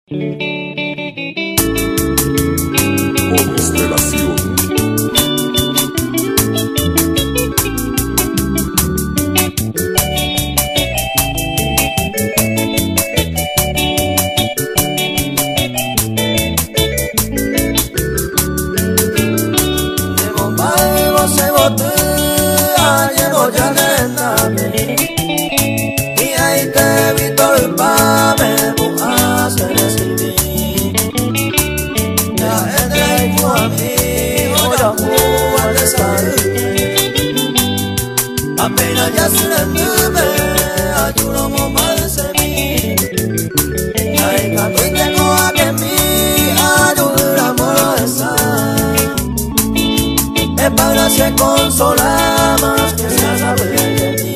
Constelación. De bombardo se botea, llevo ya de nave. Y ahí te vi todo el pame, empujaste recibir. La gente ahí tu amigo, ya jugó al desayuno. Apenas ya se le nube, ayuno mal se vi. Ahí cambié con a que mi ayuda amor esa. Es para se consola más que se sabe de ti.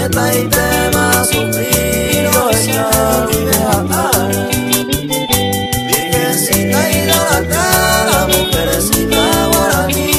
Esta y tema sufrido esa vieja cara. Virgencita idolatrada, mujercita guaraní.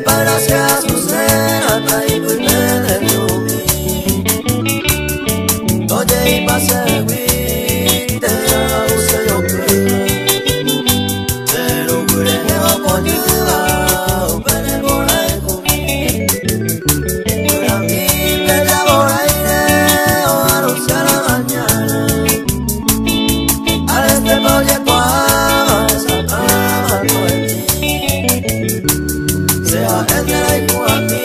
Para que azucena traigo y me llumi. Oye y pase te la use yo creo. Pero cureo coñuda, pero por ahí comí. Pero a mí me llevo aire o anuncia la mañana. A este proyecto ama, esa ama no es sea el de la igualdad,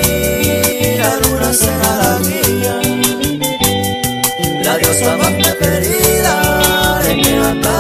la luna será la guía, la diosa más preferida de que hasta